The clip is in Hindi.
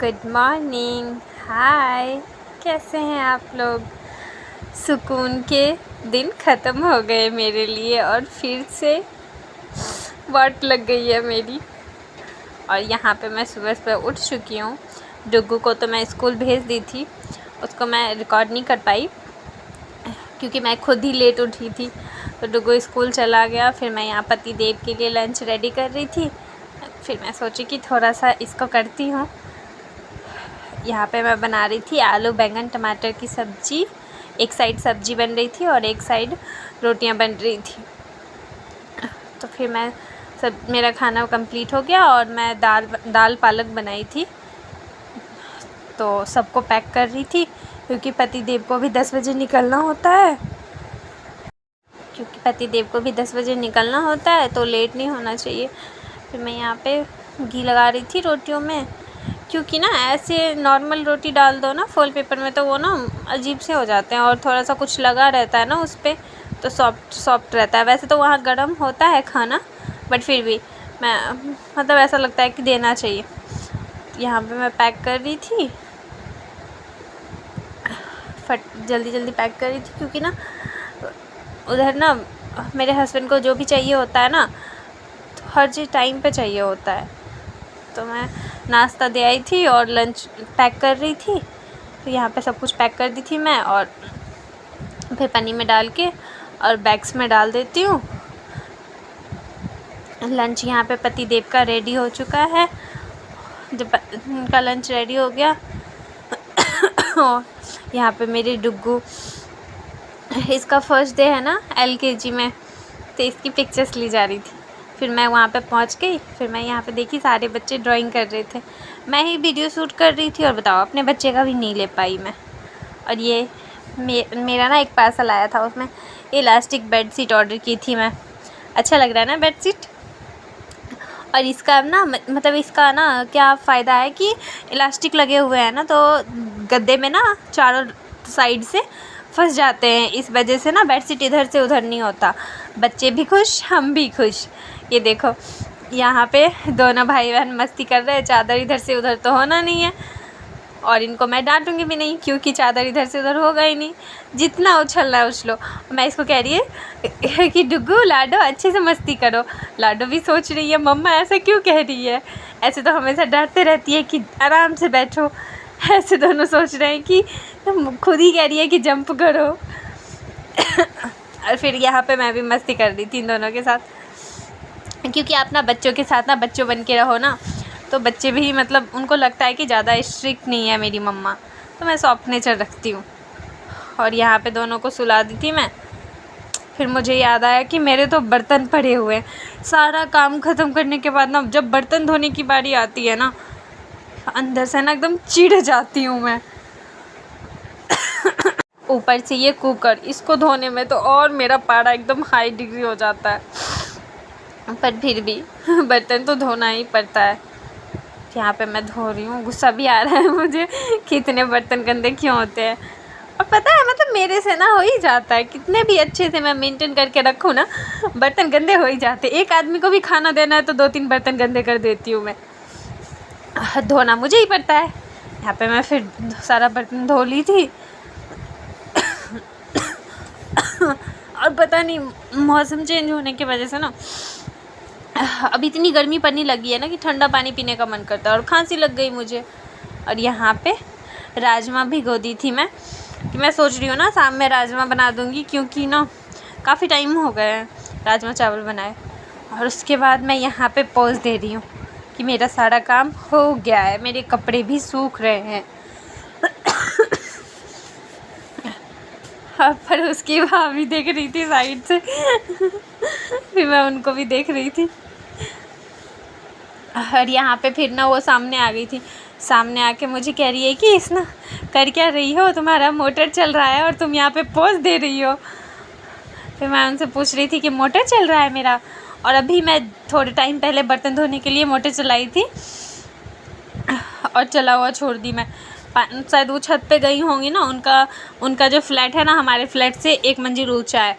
गुड मॉर्निंग, हाय। कैसे हैं आप लोग? सुकून के दिन ख़त्म हो गए मेरे लिए और फिर से वाट लग गई है मेरी। और यहाँ पे मैं सुबह सुबह उठ चुकी हूँ। डुग्गू को तो मैं स्कूल भेज दी थी, उसको मैं रिकॉर्ड नहीं कर पाई क्योंकि मैं खुद ही लेट उठी थी। तो डुग्गू स्कूल चला गया, फिर मैं यहाँ पति देव के लिए लंच रेडी कर रही थी। फिर मैं सोची कि थोड़ा सा इसको करती हूँ। यहाँ पे मैं बना रही थी आलू बैंगन टमाटर की सब्ज़ी। एक साइड सब्ज़ी बन रही थी और एक साइड रोटियाँ बन रही थी। तो फिर मैं मेरा खाना कंप्लीट हो गया और मैं दाल पालक बनाई थी, तो सबको पैक कर रही थी क्योंकि पति देव को भी 10 बजे निकलना होता है। तो लेट नहीं होना चाहिए। फिर मैं यहाँ पे घी लगा रही थी रोटियों में, क्योंकि ना ऐसे नॉर्मल रोटी डाल दो ना फॉइल पेपर में तो वो ना अजीब से हो जाते हैं, और थोड़ा सा कुछ लगा रहता है ना उस पर, तो सॉफ्ट रहता है। वैसे तो वहाँ गर्म होता है खाना, बट फिर भी मैं मतलब ऐसा लगता है कि देना चाहिए। यहाँ पे मैं पैक कर रही थी, जल्दी पैक कर रही थी क्योंकि ना उधर ना मेरे हस्बैंड को जो भी चाहिए होता है ना, तो हर चीज़ टाइम पे चाहिए होता है। तो मैं नाश्ता दे आई थी और लंच पैक कर रही थी। तो यहाँ पे सब कुछ पैक कर दी थी मैं, और फिर पन्नी में डाल के और बैग्स में डाल देती हूँ। लंच यहाँ पे पति देव का रेडी हो चुका है। जब उनका लंच रेडी हो गया और यहाँ पे मेरी डुग्गू, इसका फर्स्ट डे है ना LKG में, तो इसकी पिक्चर्स ली जा रही थी। फिर मैं वहाँ पे पहुँच गई। फिर मैं यहाँ पे देखी सारे बच्चे ड्राइंग कर रहे थे, मैं ही वीडियो शूट कर रही थी, और बताओ अपने बच्चे का भी नहीं ले पाई मैं। और ये मेरा ना एक पार्सल आया था, उसमें इलास्टिक बेड शीट ऑर्डर की थी मैं। अच्छा लग रहा है ना बेड शीट। और इसका ना मतलब इसका ना क्या फ़ायदा है कि इलास्टिक लगे हुए हैं ना, तो गद्दे में ना चारों साइड से फंस जाते हैं। इस वजह से ना बेडशीट इधर से उधर नहीं होता। बच्चे भी खुश, हम भी खुश। ये देखो यहाँ पे दोनों भाई बहन मस्ती कर रहे हैं। चादर इधर से उधर तो होना नहीं है, और इनको मैं डांटूंगी भी नहीं क्योंकि चादर इधर से उधर होगा ही नहीं। जितना उछलना है उछलो। मैं इसको कह रही है कि डुग्गू लाडो अच्छे से मस्ती करो। लाडो भी सोच रही है मम्मा ऐसा क्यों कह रही है, ऐसे तो हमेशा डांटते रहती है कि आराम से बैठो। ऐसे दोनों सोच रहे हैं कि खुद ही कह रही है कि जंप करो। और फिर यहाँ पे मैं भी मस्ती कर रही थी इन दोनों के साथ, क्योंकि आप ना बच्चों के साथ ना बच्चों बन के रहो ना, तो बच्चे भी मतलब उनको लगता है कि ज़्यादा स्ट्रिक्ट नहीं है मेरी मम्मा, तो मैं सॉफ्ट नेचर रखती हूँ। और यहाँ पे दोनों को सुला दी थी मैं। फिर मुझे याद आया कि मेरे तो बर्तन पड़े हुए हैं। सारा काम ख़त्म करने के बाद ना जब बर्तन धोने की बारी आती है ना, अंदर से ना एकदम चिढ़ जाती हूँ मैं। ऊपर से ये कुकर, इसको धोने में तो और मेरा पारा एकदम हाई डिग्री हो जाता है, पर फिर भी बर्तन तो धोना ही पड़ता है। यहाँ पे मैं धो रही हूँ। गुस्सा भी आ रहा है मुझे कि इतने बर्तन गंदे क्यों होते हैं। और पता है मतलब मेरे से ना हो ही जाता है, कितने भी अच्छे से मैं मेंटेन करके रखूँ ना, बर्तन गंदे हो ही जाते। एक आदमी को भी खाना देना है तो 2-3 बर्तन गंदे कर देती हूँ मैं। धोना मुझे ही पड़ता है। यहाँ पे मैं फिर सारा बर्तन धो ली थी। और पता नहीं मौसम चेंज होने की वजह से ना अब इतनी गर्मी पड़ने लगी है ना कि ठंडा पानी पीने का मन करता है, और खांसी लग गई मुझे। और यहाँ पे राजमा भिगो दी थी मैं, कि मैं सोच रही हूँ ना शाम में राजमा बना दूँगी, क्योंकि ना काफ़ी टाइम हो गया है राजमा चावल बनाए। और उसके बाद मैं यहाँ पे पॉज दे रही हूँ कि मेरा सारा काम हो गया है, मेरे कपड़े भी सूख रहे हैं। पर उसकी भाभी देख रही थी साइड से। फिर मैं उनको भी देख रही थी। और यहाँ पे फिर ना वो सामने आ गई थी। सामने आके मुझे कह रही है कि इस ना कर क्या रही हो, तुम्हारा मोटर चल रहा है और तुम यहाँ पे पोज दे रही हो। फिर मैं उनसे पूछ रही थी कि मोटर चल रहा है मेरा, और अभी मैं थोड़े टाइम पहले बर्तन धोने के लिए मोटर चलाई थी और चला हुआ छोड़ दी मैं। शायद वो छत पे गई होंगी ना, उनका जो फ्लैट है ना हमारे फ्लैट से 1 मंजिल ऊंचा है।